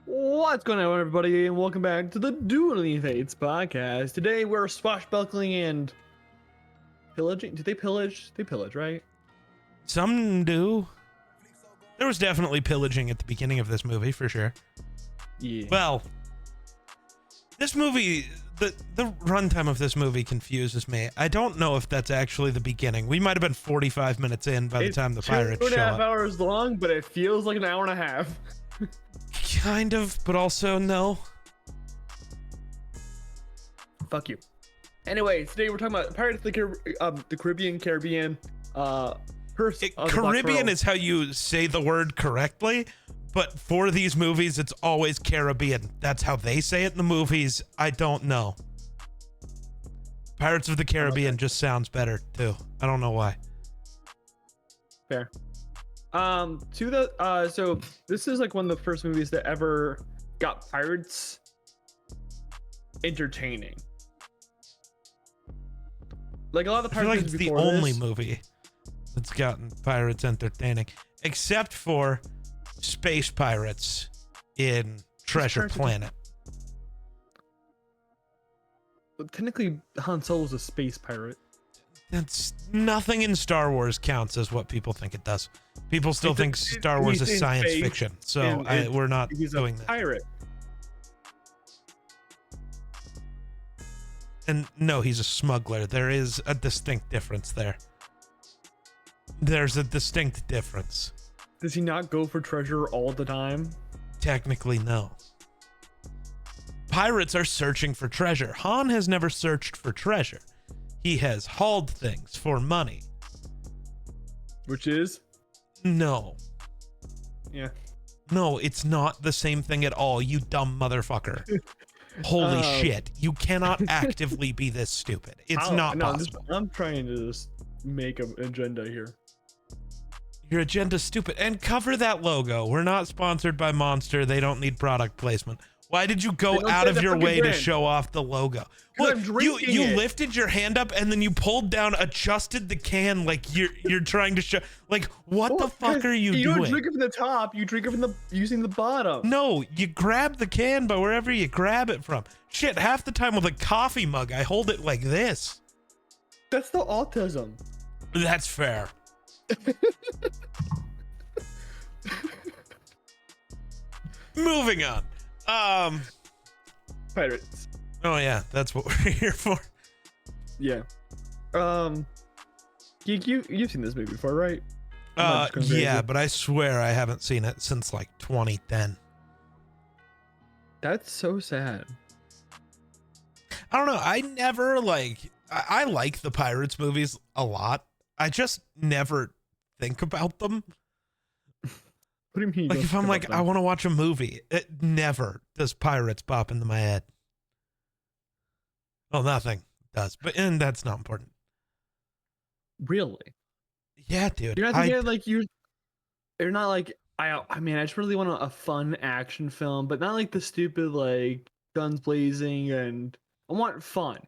What's going on, everybody, and welcome back to the Dueling Fates podcast. Today we're swashbuckling and pillaging. Did they pillage? They pillage, right? Some do. There was definitely pillaging at the beginning of this movie, for sure. Yeah. Well, this movie, the runtime of this movie confuses me. I don't know if that's actually the beginning. We might have been 45 minutes in by the time the pirates It's show 2.5 up. hours long, but it feels like an hour and a half. Kind of, but also no. Fuck you. Anyway, today we're talking about Pirates of the Caribbean. Caribbean is how you say the word correctly, but for these movies, it's always Caribbean. That's how they say it in the movies. I don't know. Pirates of the Caribbean just sounds better too. I don't know why. Fair. So this is like one of the first movies that ever got pirates entertaining. Like a lot of the I feel pirates like it's the before only this, movie that's gotten pirates entertaining, except for space pirates in Treasure Planet. But technically, Han Solo was a space pirate. That's nothing in Star Wars counts as what people think it does. People still think Star Wars is science fiction, so we're not doing that. Pirate. And no, he's a smuggler. There is a distinct difference there. There's a distinct difference. Does he not go for treasure all the time? Technically, no. Pirates are searching for treasure. Han has never searched for treasure. He has hauled things for money. Which is? No. Yeah. No, it's not the same thing at all, you dumb motherfucker. Holy shit. You cannot actively be this stupid. It's not possible. I'm trying to just make an agenda here. Your agenda's stupid. And cover that logo. We're not sponsored by Monster. They don't need product placement. Why did you go out of your way to show off the logo? Look, you lifted your hand up and then you pulled down, adjusted the can like you're trying to show. Like, what the fuck are you doing? You don't drink it from the top. You drink it from using the bottom. No, you grab the can by wherever you grab it from. Shit, half the time with a coffee mug, I hold it like this. That's the autism. That's fair. Moving on. Pirates. Oh yeah, that's what we're here for. Yeah. You've seen this movie before, right? Yeah, but I swear I haven't seen it since like 2010. That's so sad. I don't know. I never I like the Pirates movies a lot. I just never think about them. What do you mean? Like if I'm like, I want to watch a movie, it never does Pirates pop into my head. Well, nothing does, and that's not important. Really? Yeah, dude. You're not thinking like you're not like I mean, I just really want a fun action film, but not like the stupid like guns blazing, and I want fun,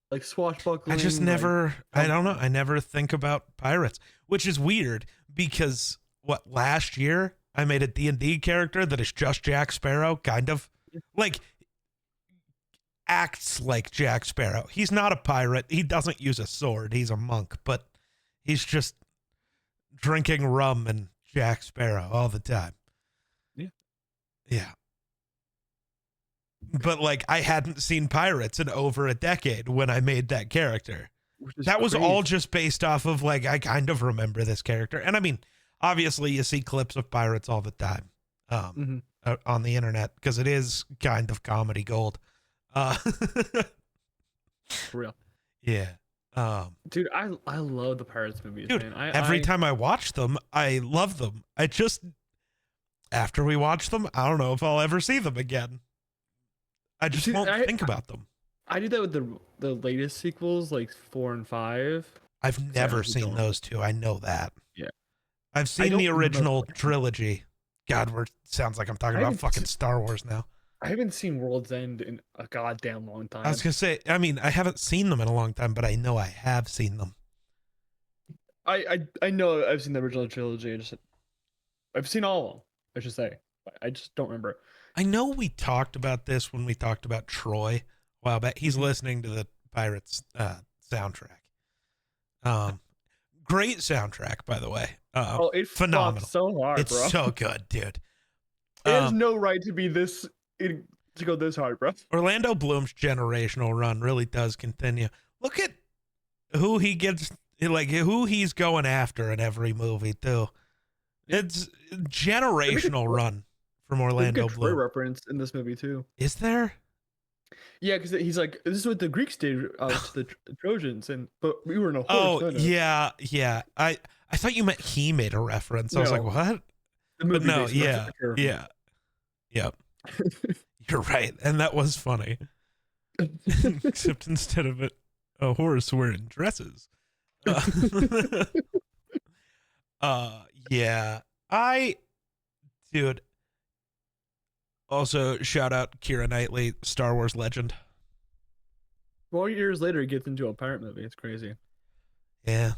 like swashbuckling. I just never, I don't know. I never think about pirates, which is weird because last year I made a D&D character that is just Jack Sparrow, kind of like acts like Jack Sparrow. He's not a pirate. He doesn't use a sword. He's a monk, but he's just drinking rum and Jack Sparrow all the time. Yeah. Yeah. But like I hadn't seen pirates in over a decade when I made that character. That was all just based off of like, I kind of remember this character. And I mean, obviously you see clips of pirates all the time on the internet because it is kind of comedy gold. For real. Yeah. Dude, I love the Pirates movies, dude, man. Every time I watch them, I love them. I just, after we watch them, I don't know if I'll ever see them again. I just won't think about them. I do that with the latest sequels, like 4 and 5. I've never seen those two. I know that. Yeah. I've seen the original trilogy. God, sounds like I'm talking about fucking Star Wars now. I haven't seen World's End in a goddamn long time. I was gonna say, I mean, I haven't seen them in a long time, but I know I have seen them. I know I've seen the original trilogy. I've seen all of them, I should say. I just don't remember. I know we talked about this when we talked about Troy a while back. He's listening to the Pirates soundtrack. Great soundtrack, by the way. It Phenomenal. fucks so hard, It's bro. so good, dude. It has no right to be to go this hard, bro. Orlando Bloom's generational run really does continue. Look at who he gets, like who he's going after in every movie too. It's generational run from Orlando Bloom. Troy reference in this movie too. Is there? Yeah, because he's like, this is what the Greeks did to the Trojans, but we were in a horse. Oh, yeah. I thought you meant he made a reference. I was like, what? But no, yeah. Yep. You're right, and that was funny. Except instead of a horse wearing dresses. Yeah. Dude. Also, shout out Keira Knightley, Star Wars legend. 4 years later, he gets into a pirate movie. It's crazy. Yeah.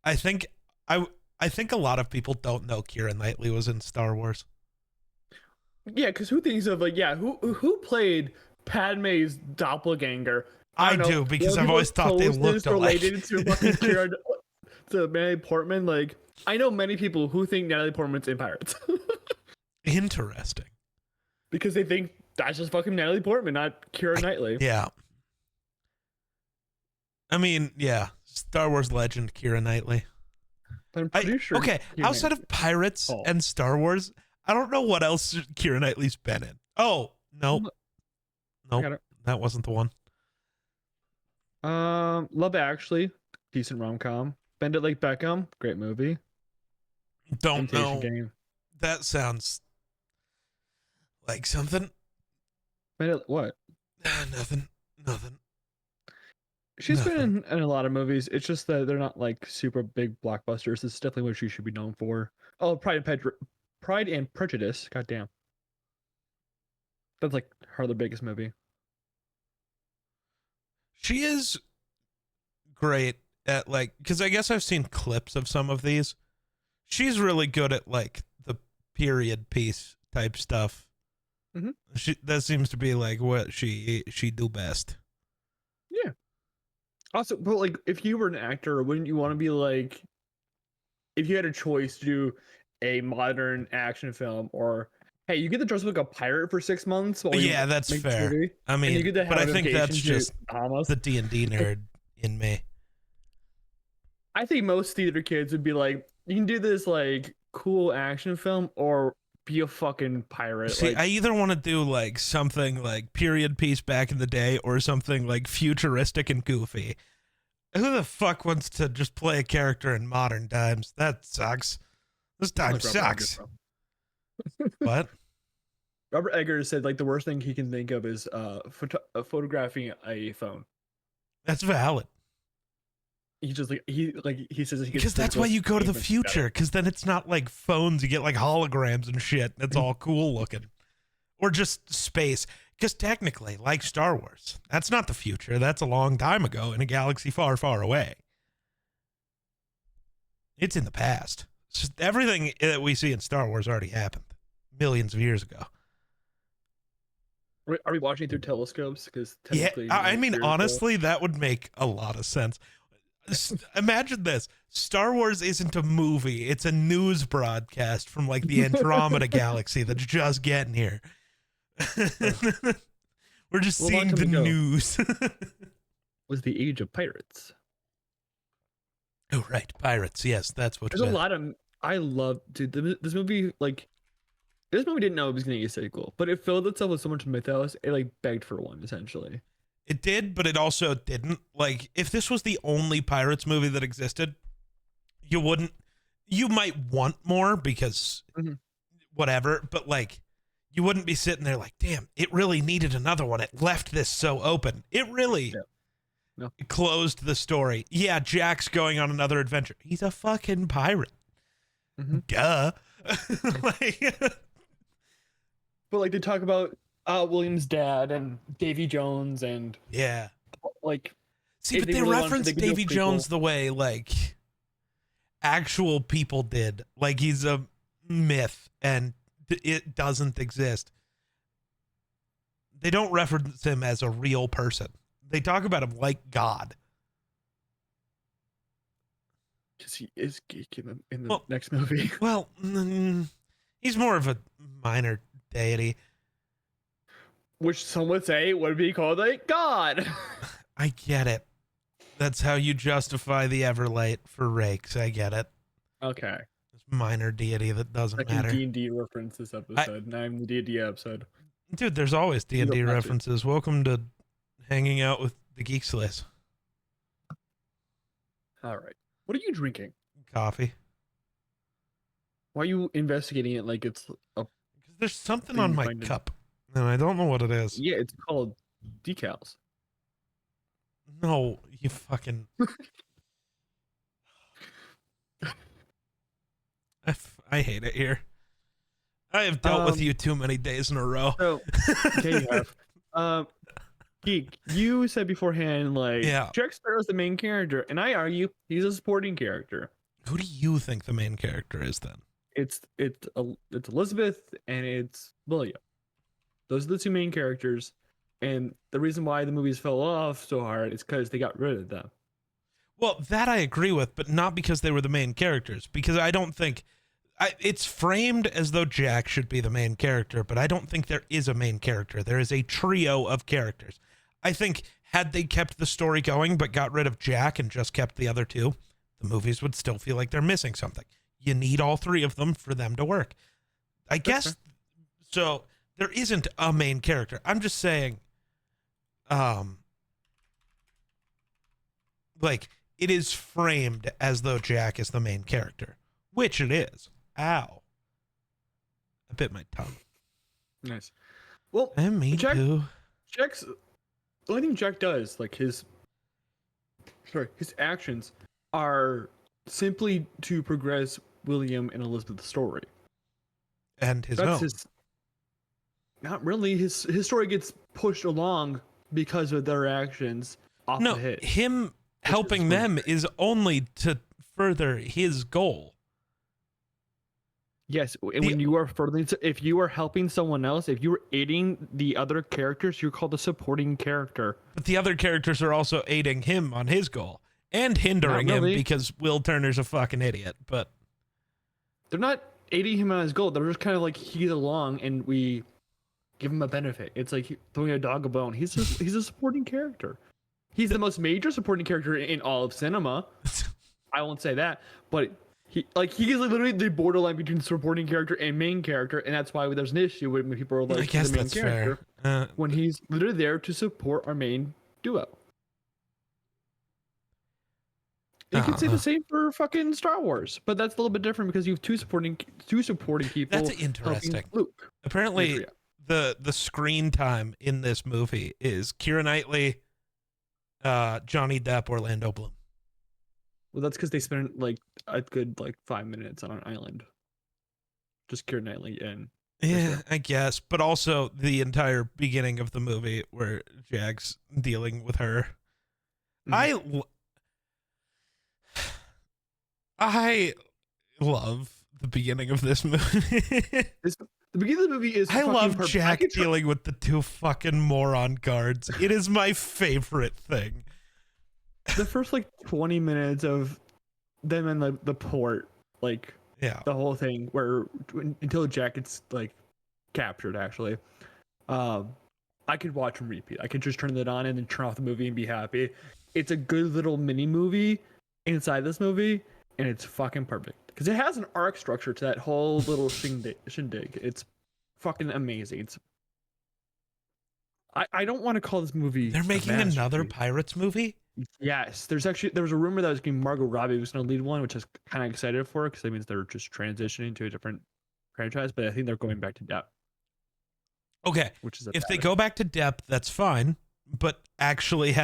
I think a lot of people don't know Keira Knightley was in Star Wars. Yeah, because who thinks of who played Padme's doppelganger? I do, because I've always thought they looked alike. Related to fucking Keira, to Natalie Portman. Like, I know many people who think Natalie Portman's in Pirates. Interesting. Because they think that's just fucking Natalie Portman, not Keira Knightley. Yeah. I mean, yeah. Star Wars legend, Keira Knightley. I'm pretty sure. Okay, outside of Pirates and Star Wars, I don't know what else Keira Knightley's been in. Oh, no. Nope. That wasn't the one. Love Actually, decent rom-com. Bend It Like Beckham, great movie. Don't Temptation know. Game. That sounds like something. What? Nothing. She's been in a lot of movies. It's just that they're not like super big blockbusters. It's definitely what she should be known for. Oh, Pride and Prejudice. God damn. That's like her biggest movie. She is great at because I guess I've seen clips of some of these. She's really good at like the period piece type stuff. Mm-hmm. That seems to be like what she do best. Yeah. Also, but like, if you were an actor, wouldn't you want to be like, if you had a choice to do a modern action film, or hey, you get to dress like a pirate for 6 months? Yeah, that's fair. TV, I mean, but I think that's just the D&D nerd in me. I think most theater kids would be like, you can do this like cool action film, or be a fucking pirate. See, I either want to do like something like period piece back in the day, or something like futuristic and goofy. Who the fuck wants to just play a character in modern times? That sucks. This time sucks. What? Robert Eggers said like the worst thing he can think of is photographing a phone. That's valid. He just he says he because that's why you go to the future, because then it's not like phones, you get like holograms and shit. It's all cool looking, or just space. Because technically, like Star Wars, that's not the future. That's a long time ago in a galaxy far, far away. It's in the past. Just everything that we see in Star Wars already happened millions of years ago. Are we watching through telescopes? Because yeah, I mean, honestly, that would make a lot of sense. Imagine this. Star Wars isn't a movie. It's a news broadcast from like the Andromeda galaxy that's just getting here. We're just seeing the news. Was the age of pirates. Oh, right. Pirates. Yes, that's what. There's a lot of. I love, dude. This movie, like, this movie didn't know it was going to get a sequel, but it filled itself with so much mythos. It like begged for one, essentially. It did, but it also didn't. Like, if this was the only Pirates movie that existed, you might want more because whatever, but like, you wouldn't be sitting there like, damn, it really needed another one. It left this so open. It really closed the story. Yeah, Jack's going on another adventure. He's a fucking pirate. Duh. But like, they talk about William's dad and Davy Jones and like, see, but they really reference Davy Jones the way like actual people did. Like, he's a myth, and it doesn't exist. They don't reference him as a real person. They talk about him like God. Because he is geek in the next movie. Well, he's more of a minor deity. Which some would say would be called a god. I get it. That's how you justify the Everlight for rakes. I get it. Okay. This minor deity that doesn't matter. D&D reference this episode. Now I'm the D&D episode. Dude, there's always D&D references. Welcome to hanging out with the Geek Slice. All right. What are you drinking? Coffee. Why are you investigating it like it's a... Because there's something on my cup, and I don't know what it is. Yeah, it's called decals. No, you fucking... I hate it here. I have dealt with you too many days in a row. So, yeah, you have. Geek, you said beforehand, like, Jack Sparrow's the main character, and I argue he's a supporting character. Who do you think the main character is then? It's Elizabeth and it's William. Those are the two main characters, and the reason why the movies fell off so hard is because they got rid of them. Well, that I agree with, but not because they were the main characters. Because I don't think it's framed as though Jack should be the main character, but I don't think there is a main character. There is a trio of characters. I think had they kept the story going but got rid of Jack and just kept the other two, the movies would still feel like they're missing something. You need all three of them for them to work. I guess so. There isn't a main character. I'm just saying, like, it is framed as though Jack is the main character, which it is. Ow. I bit my tongue. Nice. Well, and me too. Jack's the only thing Jack does, like his actions are simply to progress William and Elizabeth's story. And his own. Not really. His story gets pushed along because of their actions off the hit. Him helping them is only to further his goal. Yes, and when you are if you are helping someone else, if you are aiding the other characters, you're called a supporting character. But the other characters are also aiding him on his goal and hindering him because Will Turner's a fucking idiot. But they're not aiding him on his goal. They're just kind of like he's along and we give him a benefit. It's like throwing a dog a bone. He's a supporting character. He's the most major supporting character in all of cinema. I won't say that, but he is literally the borderline between supporting character and main character, and that's why there's an issue when people are like, I guess the main character fair. When he's literally there to support our main duo. You can say the same for fucking Star Wars, but that's a little bit different because you have two supporting people. That's interesting. Luke. Apparently, the screen time in this movie is Keira Knightley, Johnny Depp, Orlando Bloom. Well, that's because they spent like a good 5 minutes on an island. Just Keira Knightley and I guess, but also the entire beginning of the movie where Jack's dealing with her. Mm-hmm. I love the beginning of this movie. The beginning of the movie is. I love Jack dealing with the two fucking moron guards. It is my favorite thing. The first 20 minutes of them in the port, the whole thing until Jack gets captured. Actually, I could watch and repeat. I could just turn that on and then turn off the movie and be happy. It's a good little mini movie inside this movie, and it's fucking perfect because it has an arc structure to that whole little shindig. It's fucking amazing. I don't want to call this movie. They're making another Pirates movie. Yes, there was a rumor that Margot Robbie was going to lead one, which I was kind of excited for because that means they're just transitioning to a different franchise. But I think they're going back to Depp. Okay, if they go back to Depp, that's fine. But actually,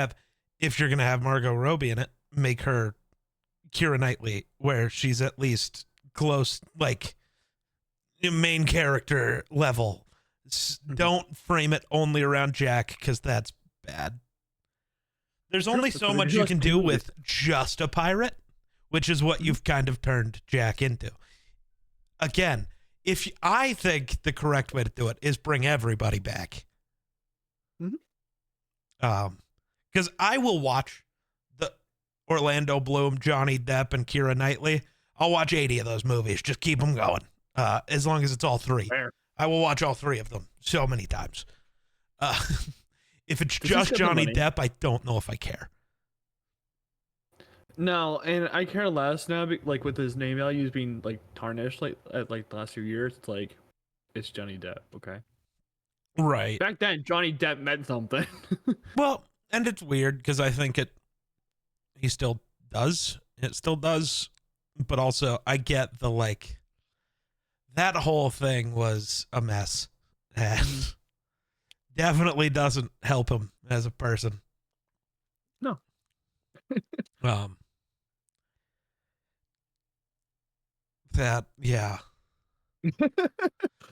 if you're going to have Margot Robbie in it, make her Keira Knightley, where she's at least close, main character level. Don't frame it only around Jack because that's bad. There's only so much you can do with just a pirate, which is what you've kind of turned Jack into. Again, if I think the correct way to do it is bring everybody back. Because I will watch the Orlando Bloom, Johnny Depp, and Keira Knightley. I'll watch 80 of those movies. Just keep them going. As long as it's all three. Fair. I will watch all three of them so many times. If it's just Johnny Depp, I don't know if I care. No, and I care less now, like with his name values being like tarnished like the last few years. It's like it's Johnny Depp, okay? Right. Back then, Johnny Depp meant something. Well, and it's weird because I think he still does. It still does, but also I get the like. That whole thing was a mess, and definitely doesn't help him as a person. No. Yeah.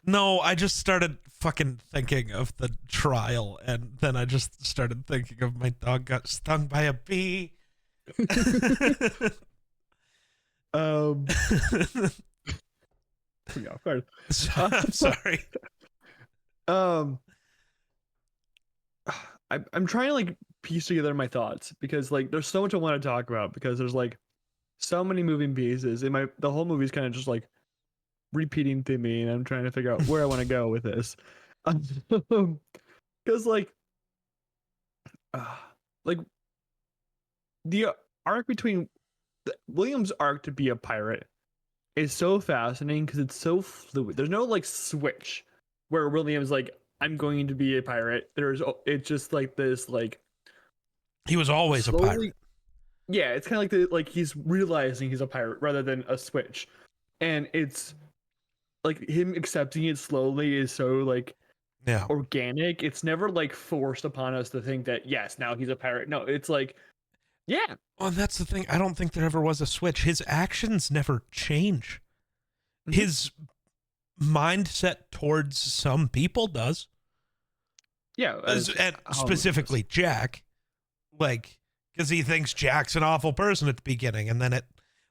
No, I just started fucking thinking of the trial, and then I just started thinking of my dog got stung by a bee. Yeah, fair. I'm sorry. I'm trying to like piece together my thoughts because like there's so much I want to talk about because there's like so many moving pieces and the whole movie's kind of just like repeating to me and I'm trying to figure out where I want to go with this. Because like the arc between William's arc to be a pirate is so fascinating because it's so fluid. There's no like switch where William's like, I'm going to be a pirate. It's just like this like he was always a pirate. Yeah, it's kind of like he's realizing he's a pirate rather than a switch, and it's like him accepting it slowly is so like organic. It's never like forced upon us to think that yes, now he's a pirate. No, it's like yeah. Well, and that's the thing. I don't think there ever was a switch. His actions never change. Mm-hmm. His mindset towards some people does. Yeah, and specifically Jack, like, because he thinks Jack's an awful person at the beginning, and then it,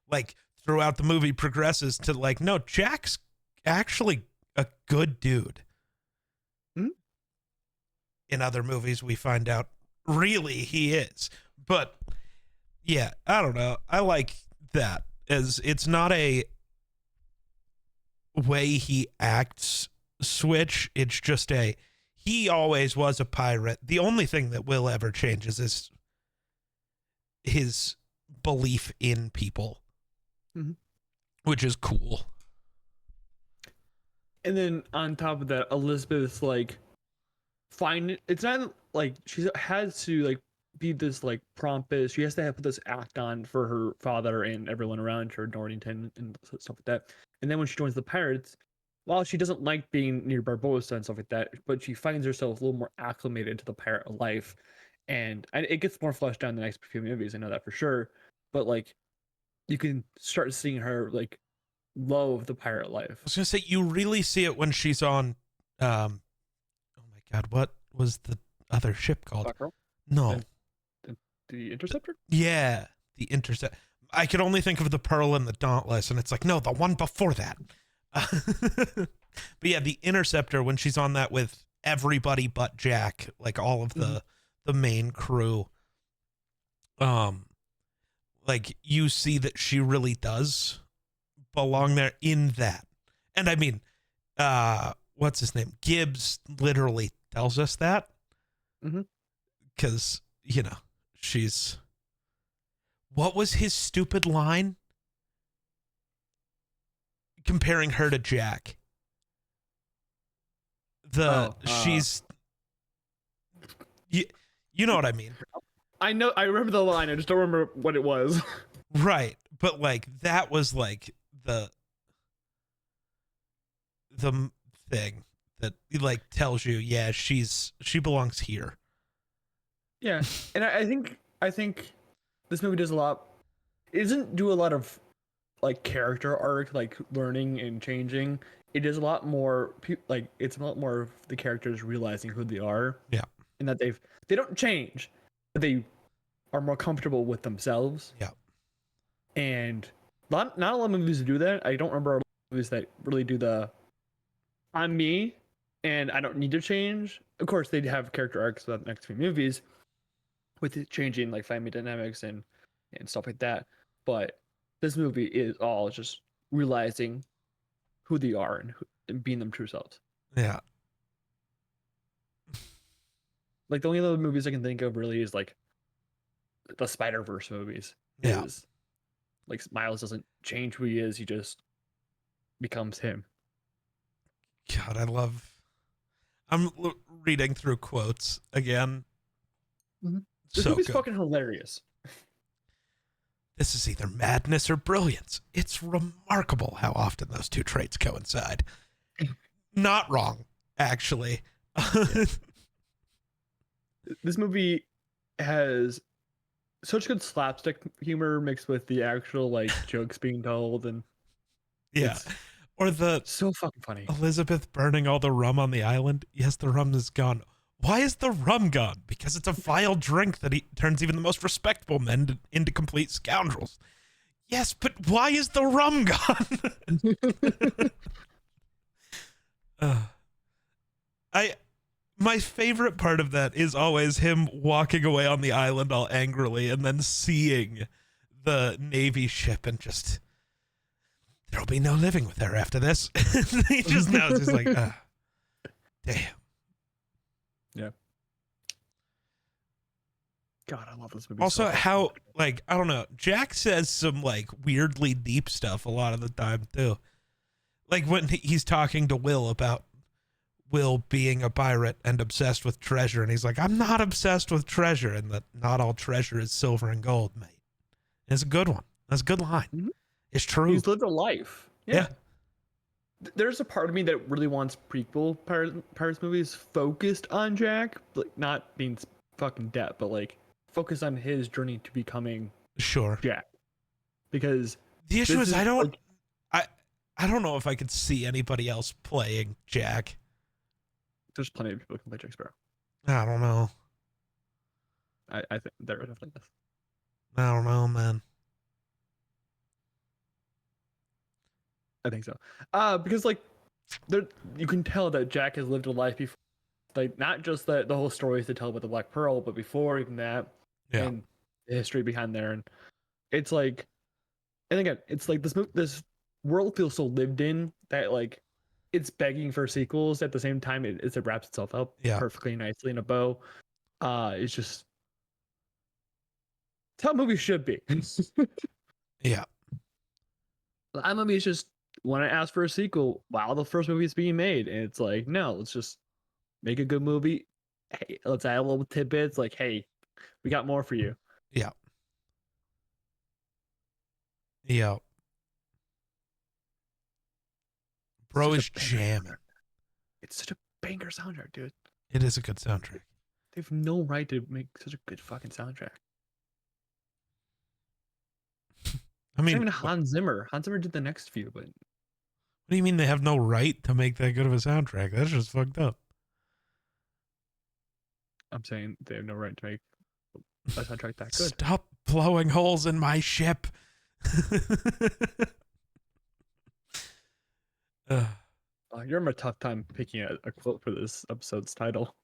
like, throughout the movie progresses to like, no, Jack's actually a good dude. Mm-hmm. In other movies, we find out really he is, but yeah, I don't know. I like that as it's not a way he acts switch. It's just he always was a pirate. The only thing that will ever changes is his belief in people, mm-hmm. which is cool. And then on top of that, Elizabeth's like, it's not like she has to like be this like pompous. She has to put this act on for her father and everyone around her, Norrington and stuff like that. And then when she joins the pirates, while she doesn't like being near Barbossa and stuff like that, but she finds herself a little more acclimated to the pirate life, and it gets more fleshed out in the next few movies. I know that for sure, but like you can start seeing her like love the pirate life. I was gonna say you really see it when she's on. Oh my God, what was the other ship called? No, the Interceptor. Yeah, the Intercept. I could only think of the Pearl and the Dauntless, and it's like, no, the one before that. But yeah, the Interceptor, when she's on that with everybody but Jack, like all of the main crew, like you see that she really does belong there in that. And I mean, what's his name? Gibbs literally tells us that. Because, you know, she's... What was his stupid line? Comparing her to Jack. She's... You know what I mean? I know, I remember the line, I just don't remember what it was. Right, but like, that was like the thing that like tells you, yeah, she belongs here. Yeah, and I think this movie does a lot. It doesn't do a lot of like character arc, like learning and changing. It does a lot more. Like it's a lot more of the characters realizing who they are. Yeah, and that they don't change, but they are more comfortable with themselves. Yeah, and not a lot of movies do that. I don't remember a lot of movies that really do the on me, and I don't need to change. Of course, they have character arcs for the next few movies with it changing like family dynamics and stuff like that. But this movie is all just realizing who they are and being them true selves. Yeah. Like the only other movies I can think of really is like the Spider-Verse movies. Yeah. Is like Miles doesn't change who he is; he just becomes him. God, I'm reading through quotes again. Mm-hmm. This So movie's good. fucking hilarious. This is either madness or brilliance. It's remarkable how often those two traits coincide. Not wrong, actually. This movie has such good slapstick humor mixed with the actual like jokes being told, and yeah. Or the so fucking funny. Elizabeth burning all the rum on the island. Yes, the rum is gone. Why is the rum gone? Because it's a vile drink that turns even the most respectable men into complete scoundrels. Yes, but why is the rum gone? My favorite part of that is always him walking away on the island all angrily and then seeing the Navy ship and just, there'll be no living with her after this. He just knows. He's like, damn. Yeah. God, I love this movie. Also, so how, like, I don't know, Jack says some, like, weirdly deep stuff a lot of the time, too. Like, when he's talking to Will about Will being a pirate and obsessed with treasure, and he's like, I'm not obsessed with treasure, and that not all treasure is silver and gold, mate. And it's a good one. That's a good line. Mm-hmm. It's true. He's lived a life. Yeah. There's a part of me that really wants prequel Pirates movies focused on Jack, like not being fucking dead, but like focused on his journey to becoming Jack. Because the issue is I don't know if I could see anybody else playing Jack. There's plenty of people who can play Jack Sparrow. I don't know. I think there are definitely this. I don't know, man. I think so. Because like there you can tell that Jack has lived a life before, like not just the whole stories to tell about the Black Pearl, but before even that, and the history behind there. And it's like, and again, it's like this world feels so lived in that like it's begging for sequels. At the same time, it wraps itself up perfectly nicely in a bow. It's just it's how movies should be. Yeah. A movie is just want to ask for a sequel while the first movie is being made, and it's like, no, let's just make a good movie. Hey, let's add a little tidbits like, hey, we got more for you. Yeah. Yeah. Bro is jamming. It's such a banger soundtrack, dude. It is a good soundtrack. They have no right to make such a good fucking soundtrack. I mean, even Hans Zimmer. Hans Zimmer did the next few, but what do you mean they have no right to make that good of a soundtrack? That's just fucked up. I'm saying they have no right to make a soundtrack that good. Stop blowing holes in my ship. You're having a tough time picking a quote for this episode's title.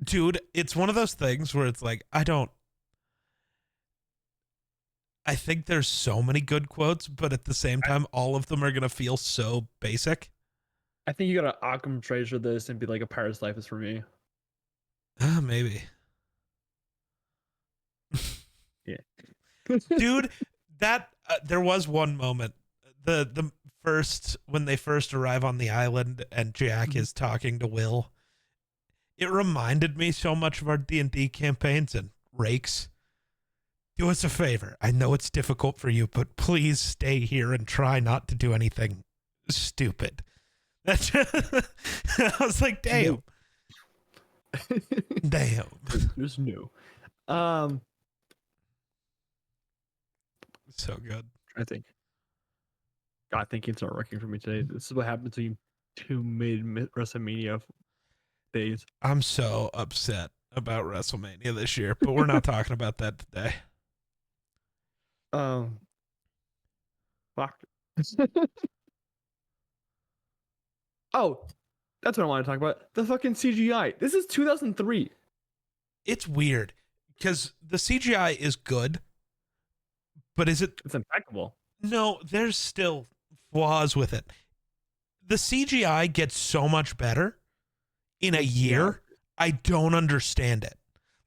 Dude, it's one of those things where it's like, I think there's so many good quotes, but at the same time, all of them are going to feel so basic. I think you got to Occam treasure this and be like, a pirate's life is for me. Maybe. Yeah. Dude, that there was one moment, the first, when they first arrive on the island and Jack is talking to Will, it reminded me so much of our D&D campaigns and Rakes. Do us a favor. I know it's difficult for you, but please stay here and try not to do anything stupid. That's I was like, damn. Damn. Just new. So good. I think. God, thinking's not working for me today. This is what happens when you two mid WrestleMania days. I'm so upset about WrestleMania this year, but we're not talking about that today. Fuck. Oh, That's what I want to talk about. The fucking CGI. This is 2003. It's weird because the CGI is good, but is it? It's impeccable. No, there's still flaws with it. The CGI gets so much better in a year. Yeah. I don't understand it.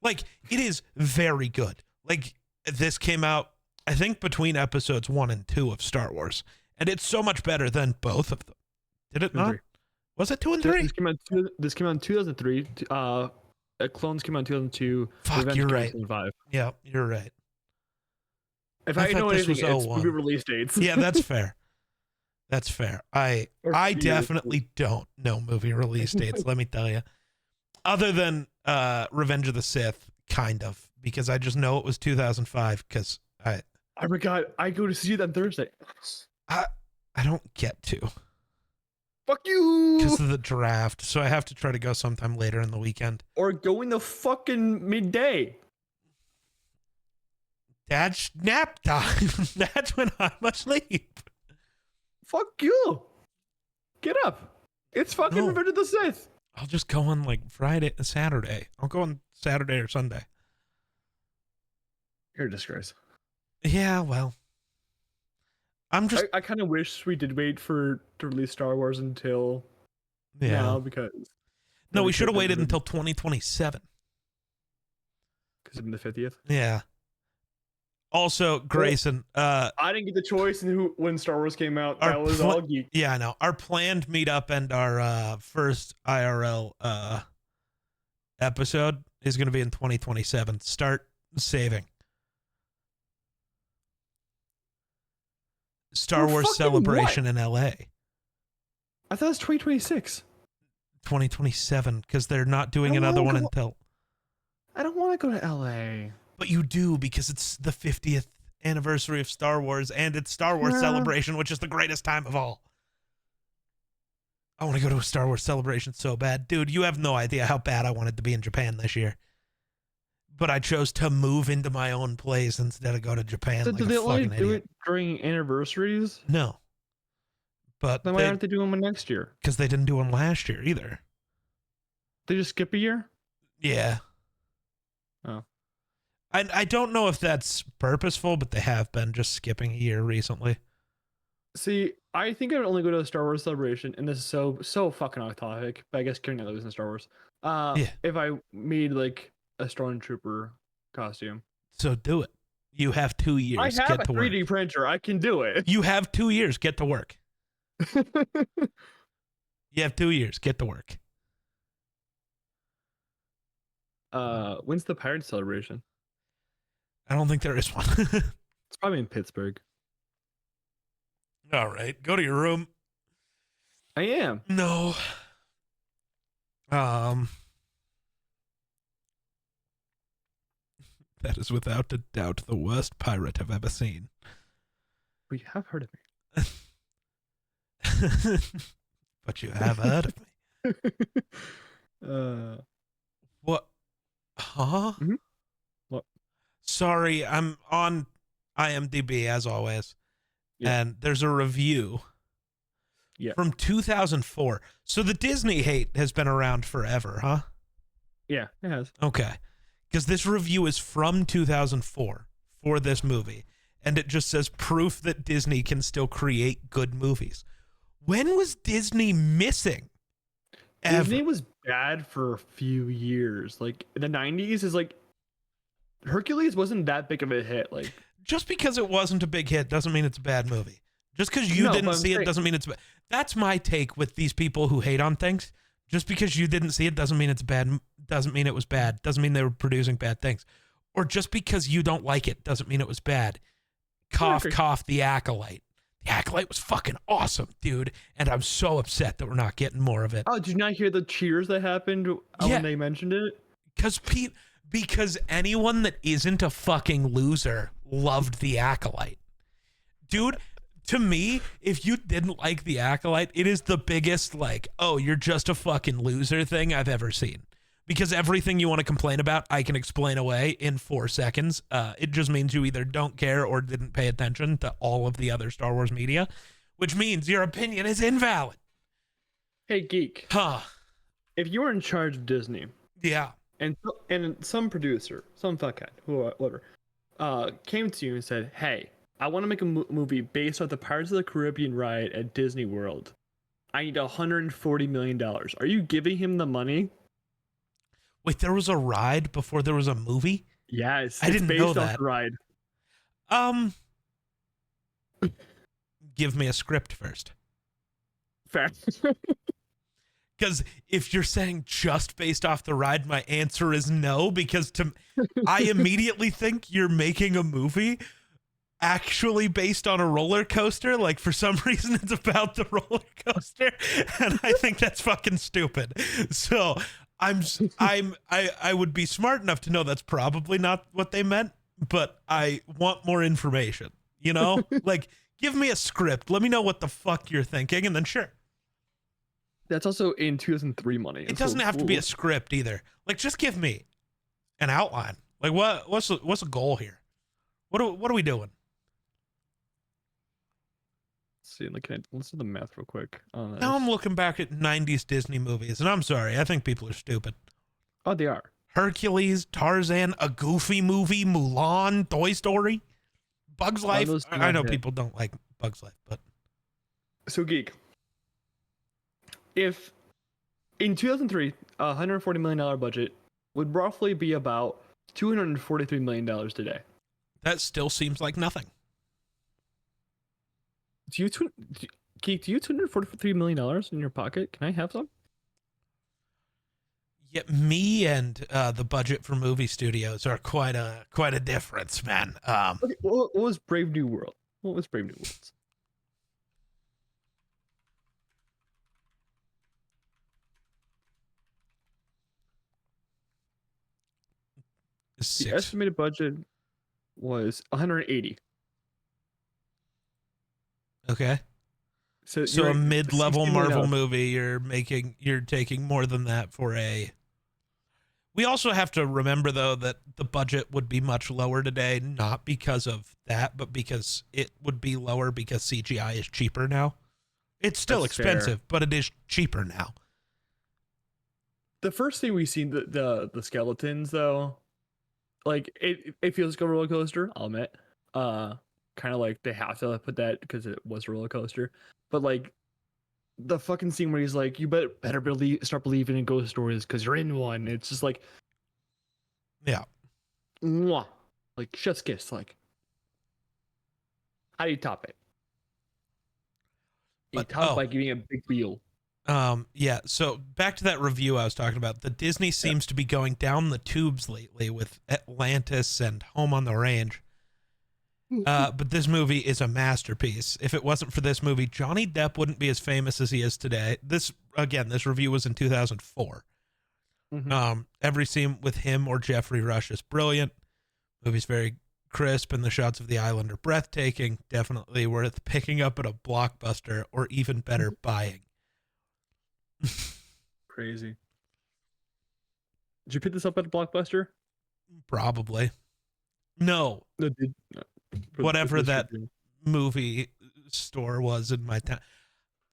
Like, it is very good. Like, this came out, I think, between episodes 1 and 2 of Star Wars, and it's so much better than both of them. Did it not? Was it 2 and 3? This came out in 2003. Clones came out in 2002. Fuck, Revenge you're right. 2005. Yeah, you're right. If I know anything, it's movie release dates. Yeah, that's fair. That's fair. I definitely don't know movie release dates, let me tell you. Other than Revenge of the Sith, kind of, because I just know it was 2005 because I forgot. I go to see it on Thursday. I don't get to. Fuck you! Because of the draft, so I have to try to go sometime later in the weekend. Or go in the fucking midday. That's nap time. That's when I'm asleep. Fuck you! Get up! It's fucking Revenge of the Sith. I'll just go on like Saturday. I'll go on Saturday or Sunday. You're a disgrace. Yeah, well. I kind of wish we did wait to release Star Wars until now, because no, we should have waited until 2027. Because it's the 50th. Yeah. Also, Grayson, I didn't get the choice in when Star Wars came out. That was all geek. Yeah, I know. Our planned meetup and our first IRL episode is going to be in 2027. Start saving. Star Wars Celebration in LA. I thought it was 2026. 2027, because they're not doing another one until. I don't want to go to LA. But you do, because it's the 50th anniversary of Star Wars, and it's Star Wars Celebration, which is the greatest time of all. I want to go to a Star Wars Celebration so bad. Dude, you have no idea how bad I wanted to be in Japan this year. But I chose to move into my own place instead of go to Japan. So like do they only do it during anniversaries? No. But then why aren't they doing one next year? Because they didn't do one last year either. They just skip a year? Yeah. Oh. I don't know if that's purposeful, but they have been just skipping a year recently. See, I think I would only go to a Star Wars Celebration, and this is so fucking off topic, but I guess carrying that in Star Wars. If I made like a Stormtrooper costume. So do it. You have 2 years. I have a 3D printer. I can do it. You have 2 years. Get to work. You have 2 years. Get to work. When's the Pirate Celebration? I don't think there is one. It's probably in Pittsburgh. All right. Go to your room. I am. No. That is without a doubt the worst pirate I've ever seen. But you have heard of me. But you have heard of me. What? Huh? Mm-hmm. What? Sorry, I'm on IMDb as always. Yeah. And there's a review from 2004. So the Disney hate has been around forever, huh? Yeah, it has. Okay. Because this review is from 2004 for this movie, and it just says proof that Disney can still create good movies. When was Disney missing? Disney was bad for a few years. Like in the 90s is like Hercules wasn't that big of a hit. Like just because it wasn't a big hit doesn't mean it's a bad movie. Just because you didn't see it doesn't mean it's bad. That's my take with these people who hate on things. Just because you didn't see it doesn't mean it's bad. Doesn't mean it was bad. Doesn't mean they were producing bad things. Or just because you don't like it doesn't mean it was bad. Cough, cough, The Acolyte. The Acolyte was fucking awesome, dude. And I'm so upset that we're not getting more of it. Oh, did you not hear the cheers that happened when they mentioned it? Because anyone that isn't a fucking loser loved The Acolyte. Dude, to me, if you didn't like The Acolyte, it is the biggest, like, oh, you're just a fucking loser thing I've ever seen. Because everything you want to complain about, I can explain away in 4 seconds. It just means you either don't care or didn't pay attention to all of the other Star Wars media, which means your opinion is invalid. Hey, geek. Huh. If you were in charge of Disney, Yeah. and some producer, some fuckhead, whoever, came to you and said, "Hey, I want to make a movie based off the Pirates of the Caribbean ride at Disney World. I need $140 million. Are you giving him the money?" Wait, there was a ride before there was a movie? Yes, I it's didn't know based off that. the ride. Um, give me a script first. Fair. Because if you're saying just based off the ride, my answer is no. Because I immediately think you're making a movie actually based on a roller coaster. Like for some reason, it's about the roller coaster, and I think that's fucking stupid. So I would be smart enough to know that's probably not what they meant, but I want more information. You know, like give me a script. Let me know what the fuck you're thinking, and then sure. That's also in 2003 money. It doesn't have to be a script either. Like, just give me an outline. Like, what's the goal here? What are we doing? Let's see, let's do the math real quick. Now I'm looking back at 90s Disney movies, and I'm sorry, I think people are stupid. Oh, they are. Hercules, Tarzan, a Goofy movie, Mulan, Toy Story, Bug's Life. I know people don't like Bug's Life, but so geek. If in 2003, $140 million budget would roughly be about $243 million today. That still seems like nothing. Geek, do you $243 million in your pocket? Can I have some? Yeah, me and the budget for movie studios are quite a difference, man. Okay, what was Brave New World? What was Brave New World? The estimated budget was 180. Okay. So a mid-level Marvel movie, you're taking more than that for a. We also have to remember though that the budget would be much lower today, not because of that, but because it would be lower because CGI is cheaper now. It's still expensive, but it is cheaper now. The first thing we seen the skeletons though, like it feels like a roller coaster. I'll admit, kind of like they have to put that because it was a roller coaster. But like the fucking scene where he's like, "You better start believing in ghost stories because you're in one." It's just like, yeah, mwah, like chef's kiss. Like, how do you top it? You top it by giving a big wheel. Yeah, so back to that review I was talking about. The Disney seems to be going down the tubes lately with Atlantis and Home on the Range. But this movie is a masterpiece. If it wasn't for this movie, Johnny Depp wouldn't be as famous as he is today. This review was in 2004. Mm-hmm. Every scene with him or Jeffrey Rush is brilliant. Movie's very crisp and the shots of the island are breathtaking. Definitely worth picking up at a Blockbuster or even better, buying. Crazy. Did you pick this up at a Blockbuster? Probably. No. Whatever that movie store was in my town.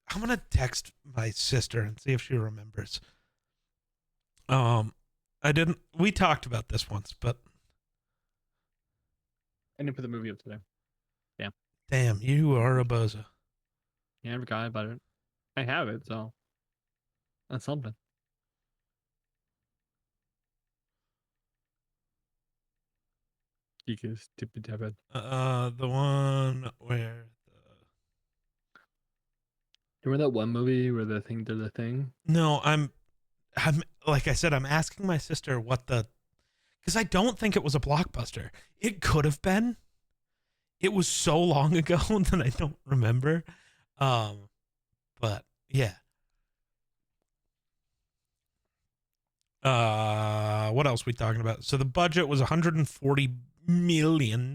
I'm gonna text my sister and see if she remembers. We talked about this once, but I didn't put the movie up today. Yeah. Damn, you are a bozo. Yeah, I forgot about it. I have it, so that's something. Geekus, tippy tappet. The one where remember that one movie where the thing did the thing? No, I'm like I said, I'm asking my sister because I don't think it was a Blockbuster. It could have been. It was so long ago that I don't remember. But yeah. What else we talking about? So the budget was $140 million.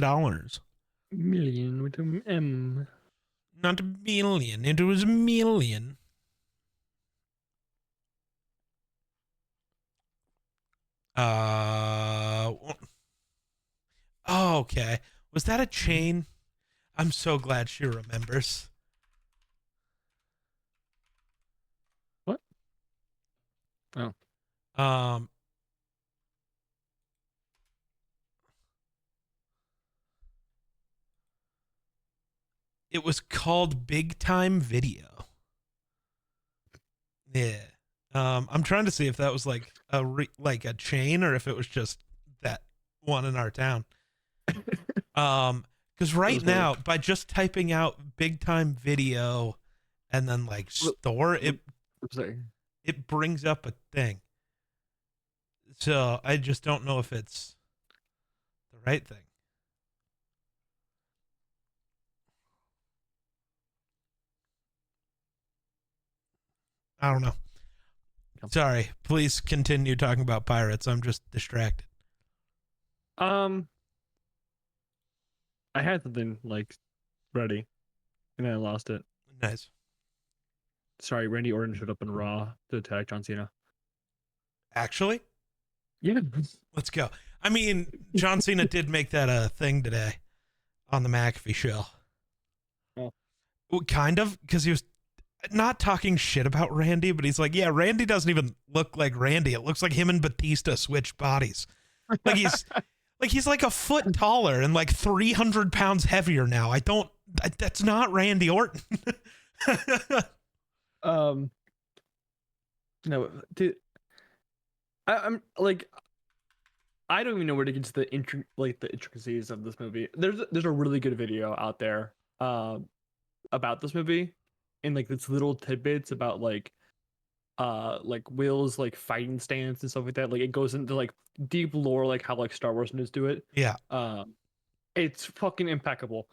Million with an M. Not a billion. It was a million. Oh, okay. Was that a chain? I'm so glad she remembers. What? Oh. It was called Big Time Video. Yeah. I'm trying to see if that was like a chain or if it was just that one in our town. Because right now, by just typing out Big Time Video and then like store, it brings up a thing. So I just don't know if it's the right thing. I don't know. Sorry. Please continue talking about pirates. I'm just distracted. I had something like ready, and then I lost it. Nice. Sorry, Randy Orton showed up in Raw to attack John Cena. Actually? Yeah. Let's go. I mean, John Cena did make that a thing today on the McAfee show. Oh. Well, kind of, because he was not talking shit about Randy, but he's like, yeah, Randy doesn't even look like Randy. It looks like him and Batista switched bodies. Like he's like a foot taller and like 300 pounds heavier now. That's not Randy Orton. No, dude, I'm like, I don't even know where to get to the intricacies of this movie. There's a really good video out there, about this movie, and like this little tidbits about like Will's like fighting stance and stuff like that. Like it goes into like deep lore, like how like Star Wars nerds do it. Yeah. It's fucking impeccable.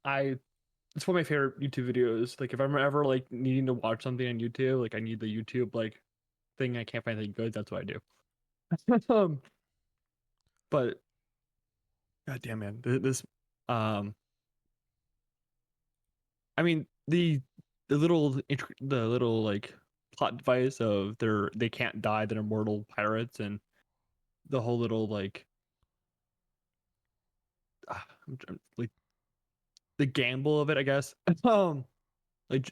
It's one of my favorite YouTube videos. Like if I'm ever like needing to watch something on YouTube, like I need the YouTube like thing, I can't find anything good, that's what I do. But god damn, man, this I mean the little like plot device of they can't die, they're immortal pirates, and the whole little like like the gamble of it, I guess. Like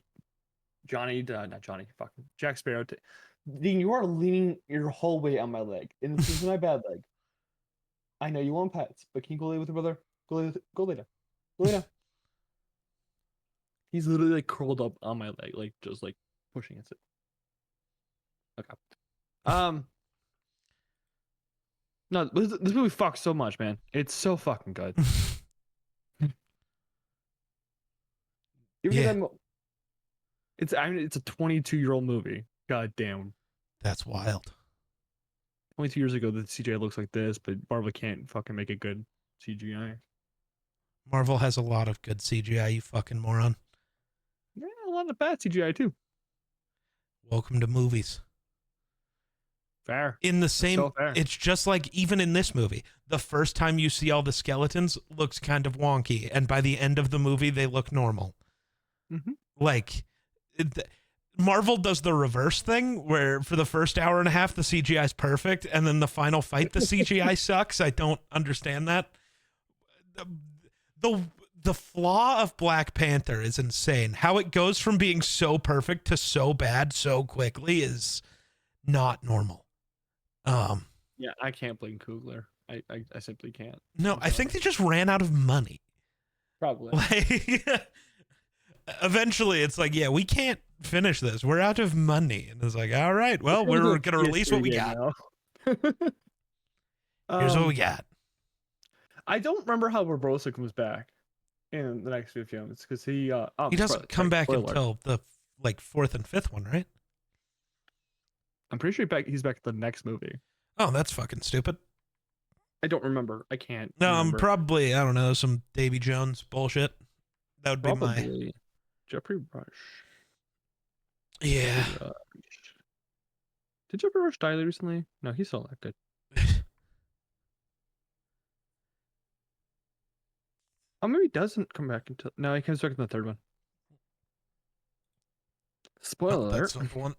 Johnny, not Johnny, fucking Jack Sparrow. Dean, you are leaning your whole weight on my leg, and this is my bad leg. I know you want pets, but can you go lay with your brother? Go lay down. Go lay down. He's literally like curled up on my leg, like just like pushing it. Okay. No, this movie fucks so much, man. It's so fucking good. Yeah. It's a 22-year-old movie. God damn. That's wild. 22 years ago, the CGI looks like this, but Marvel can't fucking make a good CGI. Marvel has a lot of good CGI, you fucking moron. Yeah, a lot of bad CGI too. Welcome to movies. Fair. In the same, so fair. It's just like even in this movie, the first time you see all the skeletons looks kind of wonky, and by the end of the movie, they look normal. Mm-hmm. Like, Marvel does the reverse thing, where for the first hour and a half, the CGI is perfect, and then the final fight, the CGI sucks. I don't understand that. The flaw of Black Panther is insane. How it goes from being so perfect to so bad so quickly is not normal. Yeah, I can't blame Coogler. I simply can't. No, I think they just ran out of money. Probably. Like, eventually, it's like, yeah, we can't finish this. We're out of money, and it's like, all right, well, we're gonna release what we got. Here's what we got. I don't remember how Barbosa comes back in the next few films because he doesn't come back until the like fourth and fifth one, right? I'm pretty sure he's back in the next movie. Oh, that's fucking stupid. I don't remember. I can't. No, remember. I'm probably, I don't know, some Davy Jones bullshit. That would probably be my Jeffrey Rush. Yeah. Did Jeffrey Rush die recently? No, he's still that good. Oh, maybe he doesn't come back until no, he comes back in the third one. Spoiler alert. That's not one.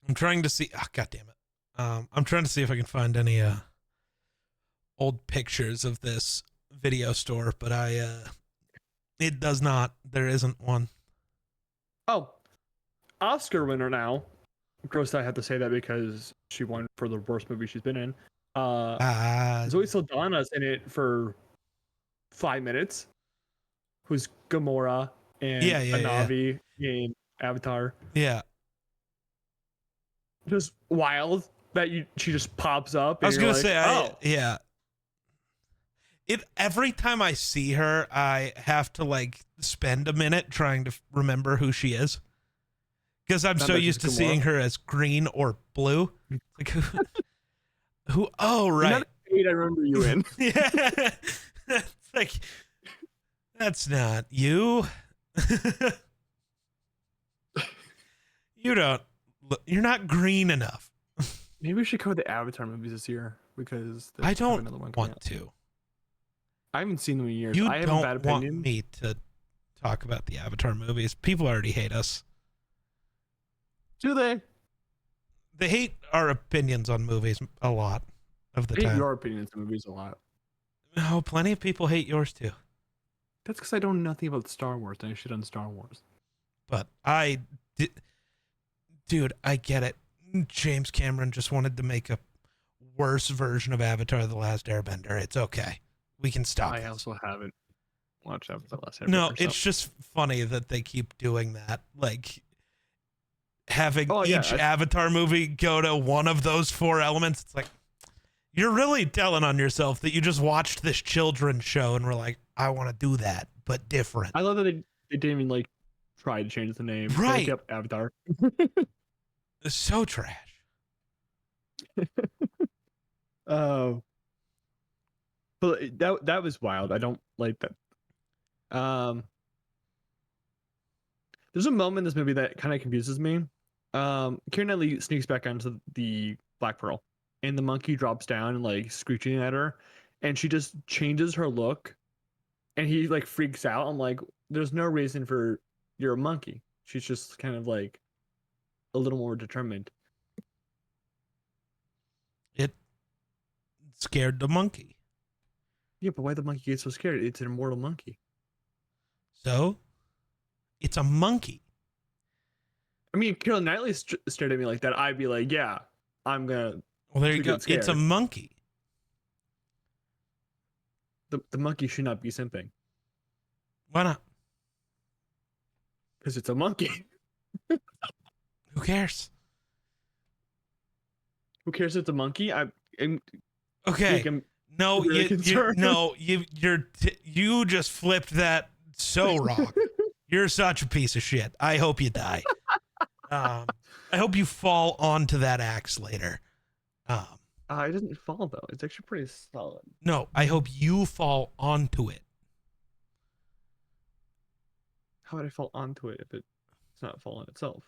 I'm trying to see. Oh, God damn it. I'm trying to see if I can find any old pictures of this video store, but it does not. There isn't one. Oh, Oscar winner now, gross that I have to say that because she won for the worst movie she's been in. Zoe Saldana's in it for 5 minutes. Who's Gamora and Anavi in Avatar. Yeah. Just wild that she just pops up. And I was gonna like, say, yeah. Every time I see her, I have to like spend a minute trying to remember who she is, because I'm so used to seeing her as green or blue. Like who? Oh, right. Not a I remember you in. Yeah, it's like that's not you. You're not green enough. Maybe we should cover the Avatar movies this year because I don't want to. I haven't seen them in years. You I have a bad don't opinion. want me to talk about the Avatar movies. People already hate us. Do they? They hate our opinions on movies a lot of the time. Hate your opinions on movies a lot. No, plenty of people hate yours too. That's because I know nothing about Star Wars and I shit on Star Wars. But dude, I get it. James Cameron just wanted to make a worse version of Avatar: The Last Airbender. It's okay. We can stop. I also haven't watched Avatar: The Last Airbender. No, it's just funny that they keep doing that. Like having each Avatar movie go to one of those 4 elements. It's like, you're really telling on yourself that you just watched this children's show and were like, I want to do that, but different. I love that they didn't even like try to change the name. Right. Like, yep, Avatar. It's so trash. Oh. But that was wild. I don't like that. There's a moment in this movie that kind of confuses me. Keira Knightley sneaks back onto the Black Pearl, and the monkey drops down and like screeching at her, and she just changes her look, and he like freaks out. I'm like, there's no reason for you're a monkey. She's just kind of like a little more determined. It scared the monkey. Yeah, but why the monkey get so scared? It's an immortal monkey. So, it's a monkey. I mean, Keira Knightley stared at me like that. I'd be like, yeah, I'm gonna. Well, there you go. It's a monkey. The monkey should not be simping. Why not? Because it's a monkey. Who cares? Who cares if it's a monkey? Okay. No, really you just flipped that so wrong. You're such a piece of shit. I hope you die. I hope you fall onto that axe later. It doesn't fall though. It's actually pretty solid. No, I hope you fall onto it. How would I fall onto it if it's not falling itself?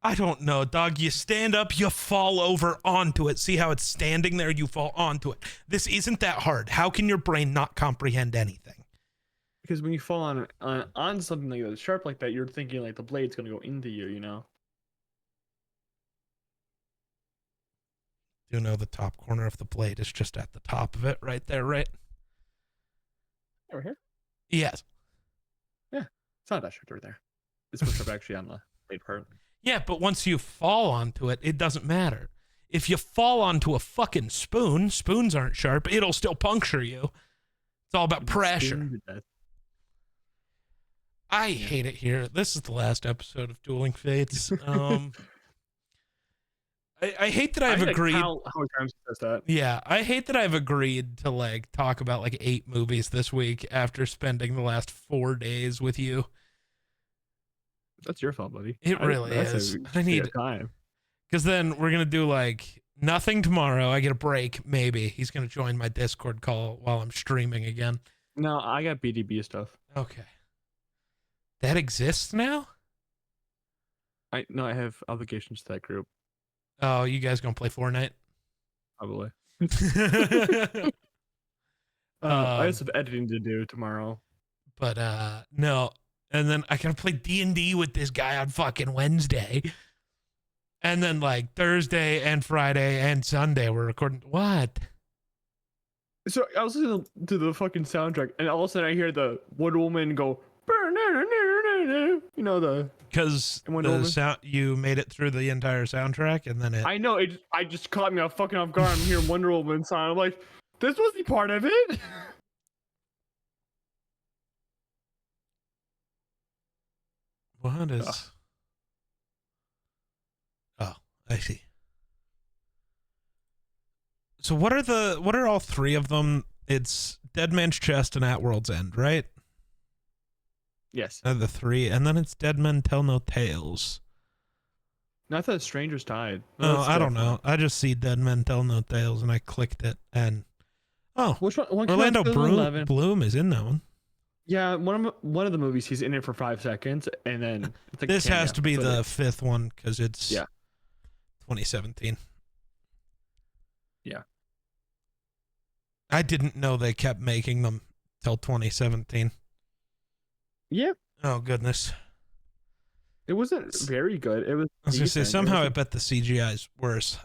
I don't know, dog. You stand up, you fall over onto it. See how it's standing there? You fall onto it. This isn't that hard. How can your brain not comprehend anything? Because when you fall on something like that, sharp like that, you're thinking like the blade's gonna go into you. You know. You know, the top corner of the blade is just at the top of it, right there, right? Over here. Yes. Yeah, it's not that sharp right there. It's more sharp actually on the blade part. Yeah, but once you fall onto it, it doesn't matter. If you fall onto a fucking spoon, spoons aren't sharp. It'll still puncture you. It's all about pressure. I hate it here. This is the last episode of Dueling Fates. I hate that I've agreed. How many times says that? Yeah, I hate that I've agreed to like talk about like 8 movies this week after spending the last 4 days with you. That's your fault, buddy. It really is. I need time. Because then we're going to do like nothing tomorrow. I get a break, maybe. He's going to join my Discord call while I'm streaming again. No, I got BDB stuff. Okay. That exists now? I have obligations to that group. Oh, you guys going to play Fortnite? Probably. I have some editing to do tomorrow. But no. And then I gotta play D&D with this guy on fucking Wednesday. And then like Thursday and Friday and Sunday we're recording. What? So I was listening to the fucking soundtrack, and all of a sudden I hear the Wonder Woman go, You know because the sound you made it through the entire soundtrack, and then I know I just caught me fucking off guard. I'm hearing Wonder Woman song. I'm like, this wasn't part of it. What is? Oh, I see. So what are all three of them? It's Dead Man's Chest and At World's End, right? Yes. The three, and then it's Dead Men Tell No Tales. No, I thought Strangers Died. No, I don't know. I just see Dead Men Tell No Tales, and I clicked it, and which one? Orlando Bloom is in that one. Yeah, one of the movies he's in it for 5 seconds, and then it's like this has to be the fifth one because it's 2017. Yeah. I didn't know they kept making them till 2017. Yeah. Oh goodness. It wasn't very good. It was. I was gonna say somehow I bet the CGI is worse.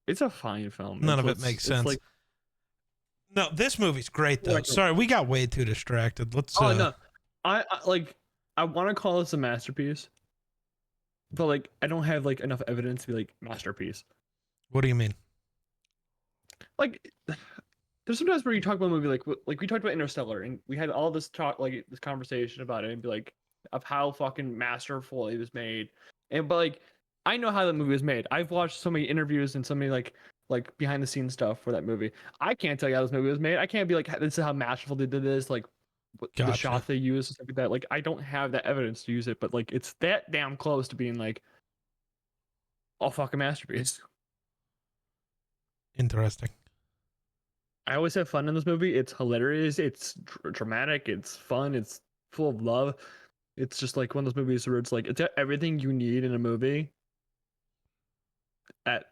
It's a fine film. None of it makes sense. No, this movie's great though. Sorry, we got way too distracted. Let's. Oh no, I want to call this a masterpiece, but like I don't have like enough evidence to be like masterpiece. What do you mean? Like, there's sometimes where you talk about a movie like we talked about Interstellar, and we had all this talk, like this conversation about it, and be like of how fucking masterful it was made, but like I know how that movie was made. I've watched so many interviews and so many like behind the scenes stuff for that movie. I can't tell you how this movie was made. I can't be like, this is how masterful they did this, like the shots they used and stuff like that. Like I don't have that evidence to use it, but like it's that damn close to being like a fucking masterpiece. Interesting. I always have fun in this movie. It's hilarious. It's dramatic. It's fun. It's full of love. It's just like one of those movies where it's like it's everything you need in a movie at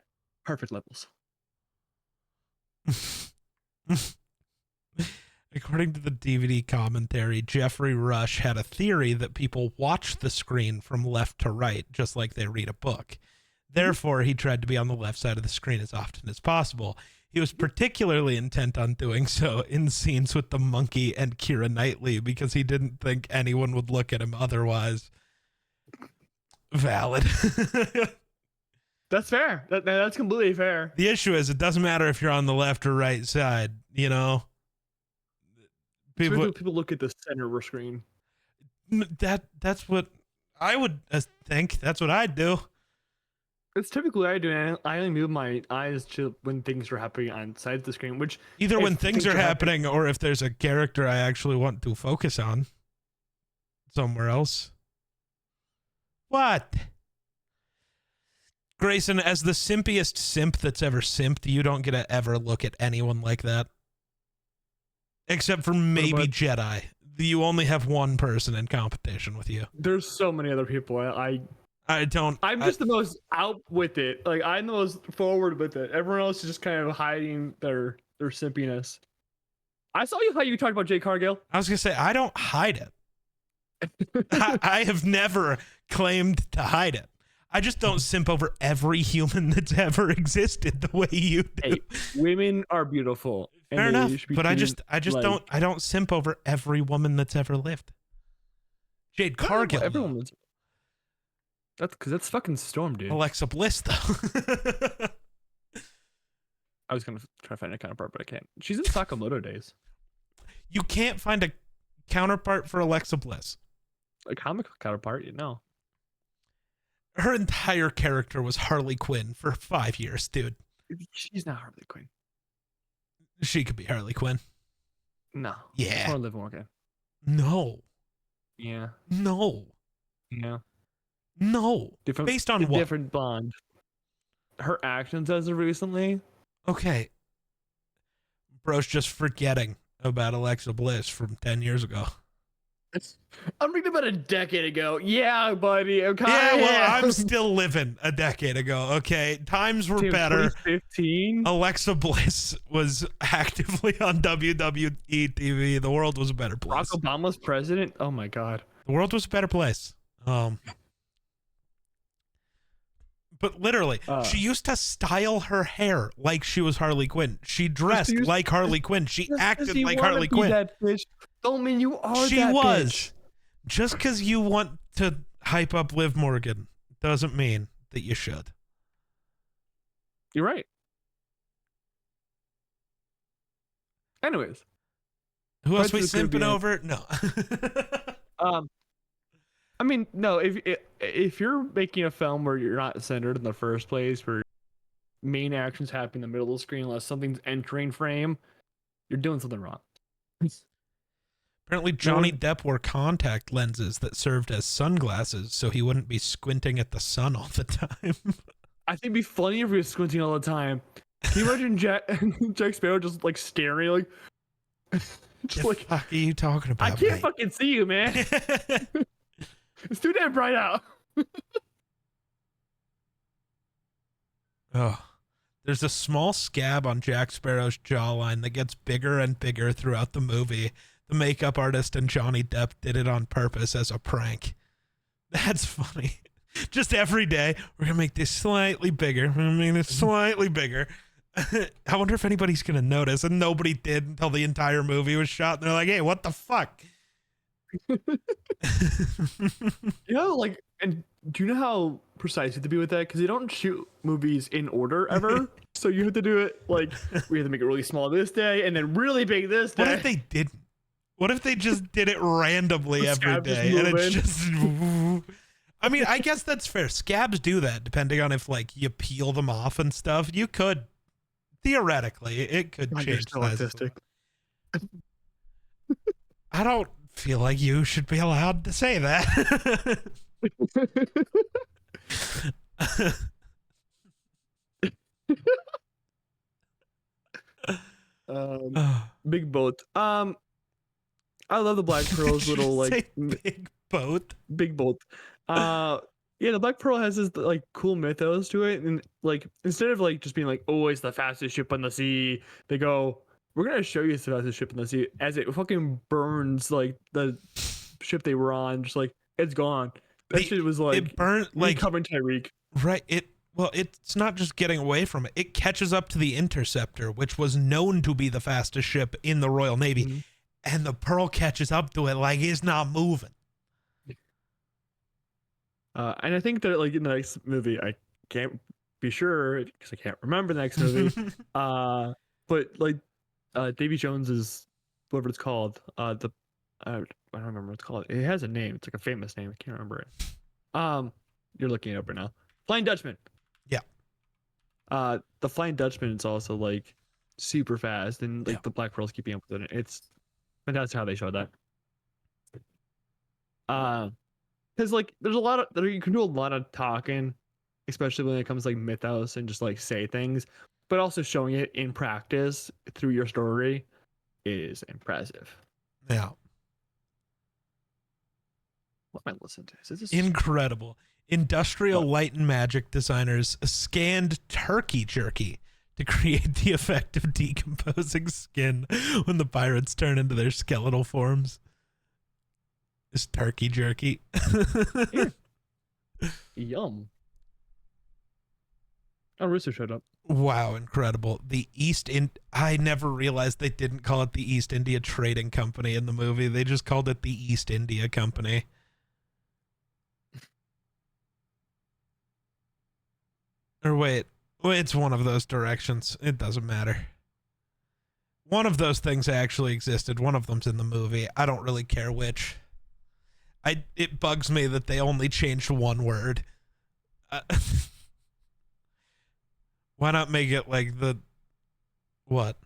perfect levels. According to the DVD commentary, Jeffrey Rush had a theory that people watch the screen from left to right, just like they read a book. Therefore, he tried to be on the left side of the screen as often as possible. He was particularly intent on doing so in scenes with the monkey and Keira Knightley because he didn't think anyone would look at him otherwise. Valid. That's fair. That's completely fair. The issue is it doesn't matter if you're on the left or right side, you know? People look at the center of a screen. That's what I would think. That's what I'd do. It's typically what I do. And I only move my eyes to when things are happening on sides of the screen, which either when things are happening or if there's a character I actually want to focus on somewhere else. What? Grayson, as the simpiest simp that's ever simped, you don't get to ever look at anyone like that. Except for maybe Jedi. You only have one person in competition with you. There's so many other people. I don't. I'm just the most out with it. Like I'm the most forward with it. Everyone else is just kind of hiding their simpiness. I saw how you talked about Jay Cargill. I was gonna say I don't hide it. I have never claimed to hide it. I just don't simp over every human that's ever existed the way you do. Hey, women are beautiful. Fair enough, but I just like, I don't simp over every woman that's ever lived. Jade Cargill. Everyone's. That's because that's fucking Storm, dude. Alexa Bliss, though. I was gonna try to find a counterpart, but I can't. She's in Sakamoto Days. You can't find a counterpart for Alexa Bliss. A comic counterpart, you know. Her entire character was Harley Quinn for 5 years, dude. She's not Harley Quinn. She could be Harley Quinn. No. Yeah. Or Liv Morgan. No. Yeah. No. Yeah. No. Based on what? Different Bond. Her actions as of recently. Okay. Bro's just forgetting about Alexa Bliss from 10 years ago. I'm reading about a decade ago. Yeah, buddy. Okay. Yeah, well, I'm still living a decade ago. Okay. Times were better. 2015. Alexa Bliss was actively on WWE TV. The world was a better place. Barack Obama's president. Oh my God. The world was a better place. But literally, she used to style her hair like she was Harley Quinn. She dressed like Harley Quinn. She acted like Harley Quinn. That bitch don't mean you are. She that was. bitch. Just because you want to hype up Liv Morgan doesn't mean that you should. You're right. Anyways, who else we simping over? No. I mean, no. If you're making a film where you're not centered in the first place, where main actions happen in the middle of the screen unless something's entering frame, you're doing something wrong. Apparently, Johnny Depp wore contact lenses that served as sunglasses so he wouldn't be squinting at the sun all the time. I think it'd be funny if he was squinting all the time. Can you imagine Jack Sparrow just like staring, like, just like, fuck are you talking about? I can't fucking see you, man. It's too damn bright out. Oh, there's a small scab on Jack Sparrow's jawline that gets bigger and bigger throughout the movie. The makeup artist and Johnny Depp did it on purpose as a prank. That's funny. Just every day, we're going to make this slightly bigger. I mean, it's slightly bigger. I wonder if anybody's going to notice. And nobody did until the entire movie was shot. And they're like, hey, what the fuck? Like, and do you know how precise you have to be with that? Because they don't shoot movies in order ever. So you have to do it like, we have to make it really small this day and then really big this day. What if they didn't? What if they just did it randomly every day? And it's just... I mean, I guess that's fair. Scabs do that, depending on if, like, you peel them off and stuff. You could, theoretically, it could change size. I don't feel like you should be allowed to say that. Big boat. I love the Black Pearl's little like big boat. Big boat. Yeah, the Black Pearl has this like cool mythos to it, and like instead of like just being like, oh, it's the fastest ship on the sea, they go, we're gonna show you it's the fastest ship on the sea as it fucking burns like the ship they were on, just like it's gone. That shit was like it burnt like covering Tyreek. Right. Well, it's not just getting away from it. It catches up to the Interceptor, which was known to be the fastest ship in the Royal Navy. Mm-hmm. And the Pearl catches up to it like it's not moving. And I think that like in the next movie, I can't be sure because I can't remember the next movie. But like Davy Jones is whatever it's called. I don't remember what it's called. It has a name. It's like a famous name. I can't remember it. You're looking it up right now. Flying Dutchman. Yeah. The Flying Dutchman is also like super fast, and like the Black Pearl's keeping up with it. It's fantastic how they showed that. Because like there's a lot of you can do a lot of talking, especially when it comes to like mythos and just like say things, but also showing it in practice through your story is impressive. Yeah. What am I listening to? Is this incredible? Industrial light and magic designers scanned turkey jerky to create the effect of decomposing skin when the pirates turn into their skeletal forms. It's turkey jerky. Yum. Oh, Russo showed up. Wow, incredible. I never realized they didn't call it the East India Trading Company in the movie. They just called it the East India Company. Or wait, it's one of those directions. It doesn't matter. One of those things actually existed. One of them's in the movie. I don't really care which. It bugs me that they only changed one word. Why not make it like the what?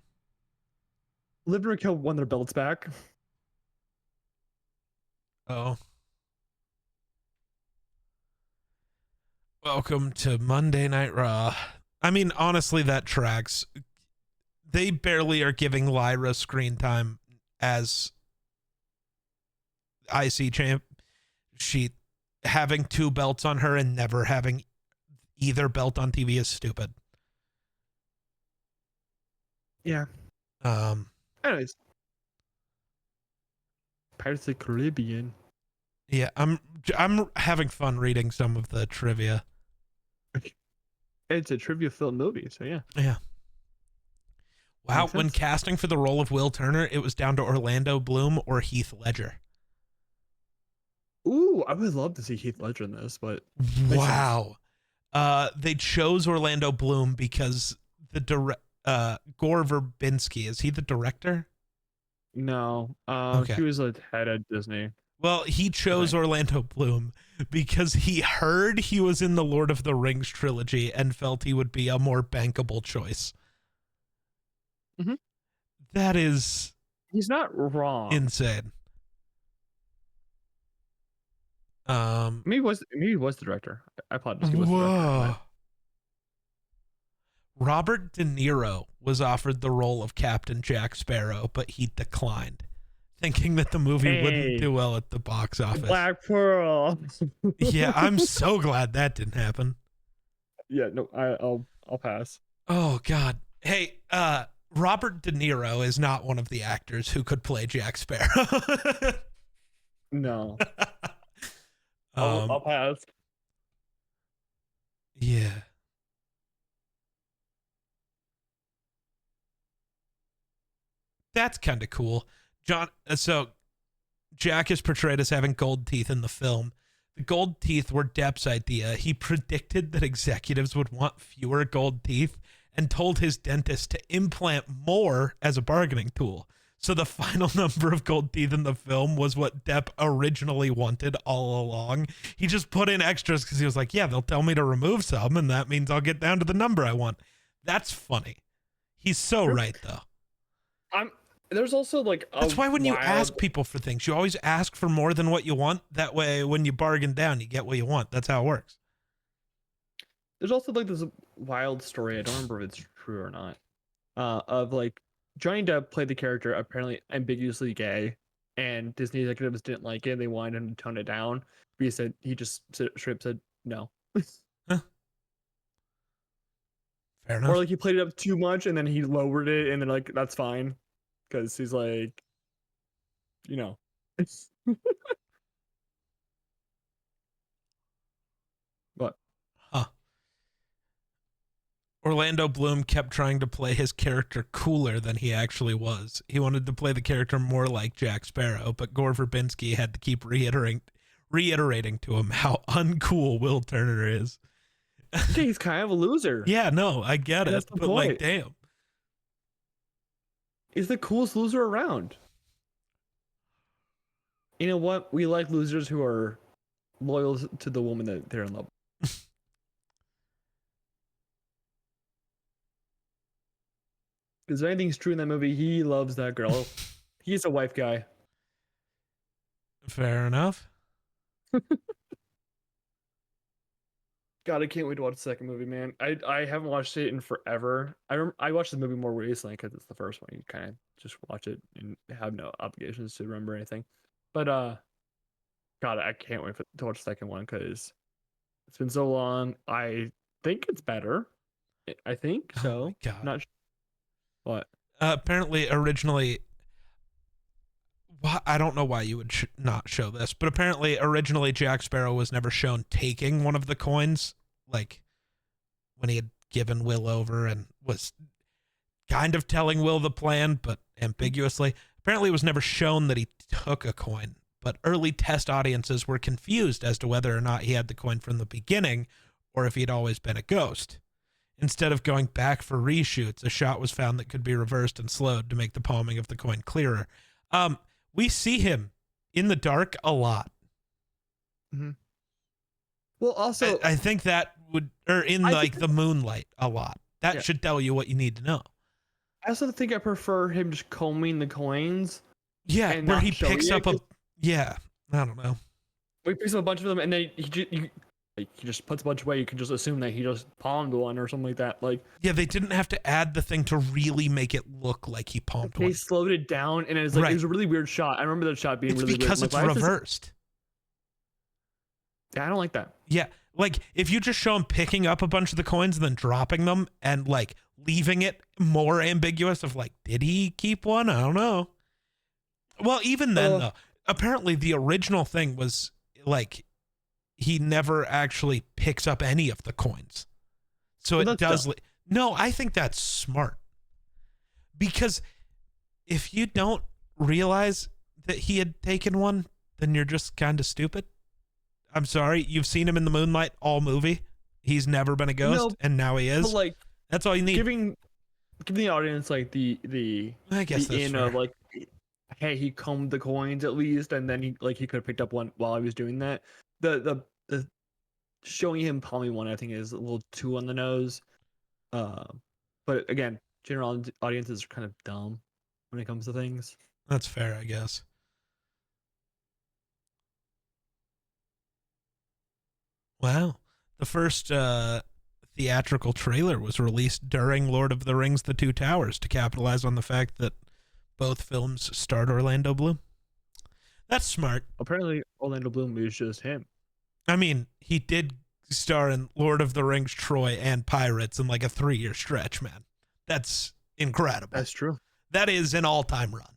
Liv and Raquel won their belts back. Oh. Welcome to Monday Night Raw. I mean, honestly, that tracks. They barely are giving Lyra screen time as IC champ. She having two belts on her and never having either belt on TV is stupid. Yeah. Anyways. Pirates of the Caribbean. Yeah, I'm having fun reading some of the trivia. It's a trivia-filled movie, so yeah. Yeah. Wow, when casting for the role of Will Turner, it was down to Orlando Bloom or Heath Ledger. Ooh, I would love to see Heath Ledger in this, but wow. They chose Orlando Bloom because Gore Verbinski, is he the director? No. Okay. He was a head at Disney. Well, he chose Orlando Bloom because he heard he was in the Lord of the Rings trilogy and felt he would be a more bankable choice. Mm-hmm. That is, he's not wrong. Insane. Maybe he was the director. I apologize. He was the director. Robert De Niro was offered the role of Captain Jack Sparrow, but he declined, thinking that the movie wouldn't do well at the box office. Black Pearl. Yeah, I'm so glad that didn't happen. Yeah, no, I'll pass. Oh God. Hey, Robert De Niro is not one of the actors who could play Jack Sparrow. No. I'll pass. Yeah. That's kind of cool. So Jack is portrayed as having gold teeth in the film. The gold teeth were Depp's idea. He predicted that executives would want fewer gold teeth and told his dentist to implant more as a bargaining tool. So the final number of gold teeth in the film was what Depp originally wanted all along. He just put in extras because he was like, yeah, they'll tell me to remove some, and that means I'll get down to the number I want. That's funny. He's so right, though. There's also like that's why when you ask people for things, you always ask for more than what you want. That way, when you bargain down, you get what you want. That's how it works. There's also like this wild story. I don't remember if it's true or not. Of like Johnny Depp played the character apparently ambiguously gay, and Disney executives didn't like it. They wanted him to tone it down. But he just straight said no. Huh. Fair enough. Or like he played it up too much, and then he lowered it, and then like that's fine. Because he's like, you know. What? Huh. Orlando Bloom kept trying to play his character cooler than he actually was. He wanted to play the character more like Jack Sparrow, but Gore Verbinski had to keep reiterating to him how uncool Will Turner is. He's kind of a loser. Yeah, no, I get it. But point. Like, damn. He's the coolest loser around. You know what? We like losers who are loyal to the woman that they're in love with. Because if anything's true in that movie, he loves that girl. He's a wife guy. Fair enough. God, I can't wait to watch the second movie, man. I haven't watched it in forever. I watched the movie more recently because it's the first one. You kind of just watch it and have no obligations to remember anything. But God, I can't wait to watch the second one because it's been so long. I think it's better. I think so. Oh my God. Not sure. What? Apparently, originally, I don't know why you would not show this, but apparently, originally, Jack Sparrow was never shown taking one of the coins, like when he had given Will over and was kind of telling Will the plan, but ambiguously. Apparently, it was never shown that he took a coin, but early test audiences were confused as to whether or not he had the coin from the beginning or if he'd always been a ghost. Instead of going back for reshoots, a shot was found that could be reversed and slowed to make the palming of the coin clearer. We see him in the dark a lot. Mm-hmm. Well, also, I think that would, or in like the moonlight a lot. That should tell you what you need to know. I also think I prefer him just combing the coins. Yeah, where he picks up I don't know. He picks up a bunch of them, and then he just puts a bunch away. You can just assume that he just palmed one or something like that. Like, yeah, they didn't have to add the thing to really make it look like he palmed one. They slowed it down, and it was like it was a really weird shot. I remember that shot being really weird. It's because it's reversed. Yeah, I don't like that. Yeah, like if you just show him picking up a bunch of the coins and then dropping them and like leaving it more ambiguous of like, did he keep one? I don't know. Well, even then though, apparently the original thing was like he never actually picks up any of the coins. So it does. No, I think that's smart. Because if you don't realize that he had taken one, then you're just kind of stupid. I'm sorry, you've seen him in the Moonlight all movie. He's never been a ghost, No, and now he is. but like that's all you need. Giving the audience like the I guess that's fair. of like, hey, he combed the coins at least, and then he could have picked up one while he was doing that. The showing him palming one, I think, is a little too on the nose. But again, general audiences are kind of dumb when it comes to things. That's fair, I guess. Wow. The first theatrical trailer was released during Lord of the Rings: The Two Towers to capitalize on the fact that both films starred Orlando Bloom. That's smart. Apparently, Orlando Bloom is just him. I mean, he did star in Lord of the Rings, Troy, and Pirates in like a 3-year stretch, man. That's incredible. That's true. That is an all-time run.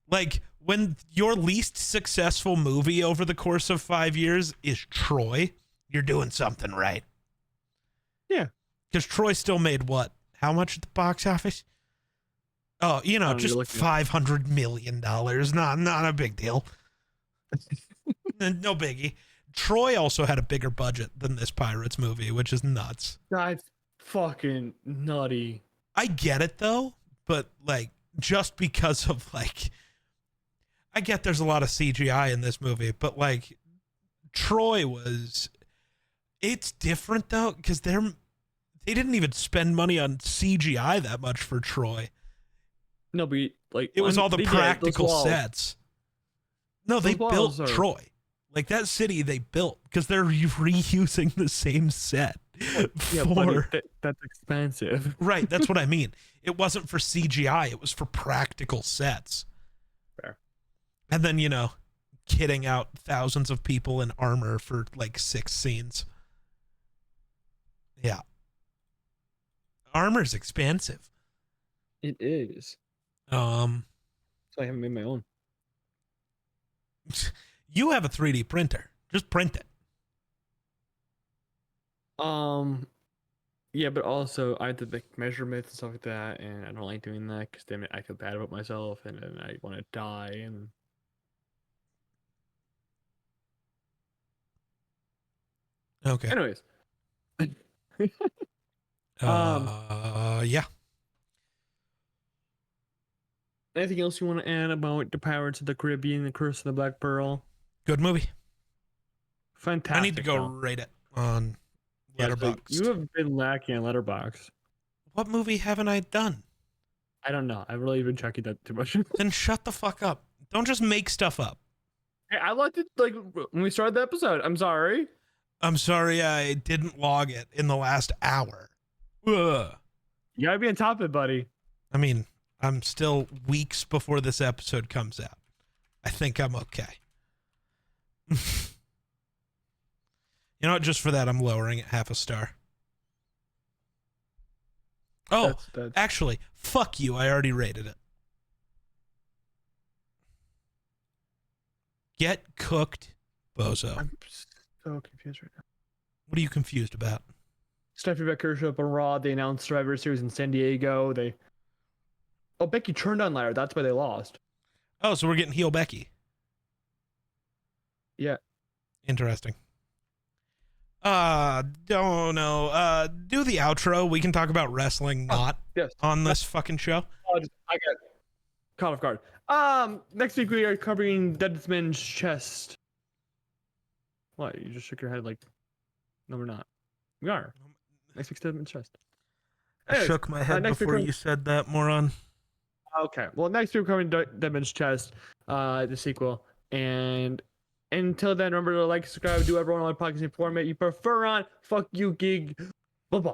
Like, when your least successful movie over the course of 5 years is Troy, you're doing something right. Yeah. Because Troy still made what? How much at the box office? Oh, just $500 million. Not a big deal. No biggie. Troy also had a bigger budget than this Pirates movie, which is nuts. That's fucking nutty. I get it though, but like just because of like, I get there's a lot of CGI in this movie, but like Troy it's different though because they didn't even spend money on CGI that much for Troy. No, but like it was all the practical sets. No, they built Troy. Like that city they built because they're reusing the same set. That's expensive. Right, that's what I mean. It wasn't for CGI, it was for practical sets. Fair. And then, kitting out thousands of people in armor for like 6 scenes. Yeah. Armor's expensive. It is. So I haven't made my own. You have a 3D printer. Just print it. Yeah, but also I have to make measurements and stuff like that, and I don't like doing that because then I feel bad about myself, and then I want to die. And okay. Anyways, yeah. Anything else you want to add about the Pirates of the Caribbean: The Curse of the Black Pearl? Good movie. Fantastic. I need to go rate it on Letterboxd. You have been lacking on Letterboxd. What movie haven't I done? I don't know. I've really been checking that too much. Then shut the fuck up. Don't just make stuff up. Hey, I liked it like when we started the episode. I'm sorry. I'm sorry I didn't log it in the last hour. Ugh. You gotta be on top of it, buddy. I mean, I'm still weeks before this episode comes out. I think I'm okay. You know what? Just for that, I'm lowering it 0.5 star. Oh, that's... actually, fuck you. I already rated it. Get cooked, bozo. I'm so confused right now. What are you confused about? Stephanie Becker showed up on Raw. They announced Survivor Series in San Diego. Oh, Becky turned on Lyra. That's why they lost. Oh, so we're getting heel Becky. Yeah. Interesting. Don't know. Do the outro. We can talk about wrestling on this fucking show. I got caught off guard. Next week we are covering Dead Man's Chest. What? You just shook your head like, no, we're not. We are. Next week's Dead Man's Chest. Anyways, I shook my head before you said that, moron. Okay. Well, next week we're covering Dead Man's Chest, the sequel. And until then, remember to like, subscribe, do everyone on the podcast format you prefer on. Fuck you, gig. Bye-bye.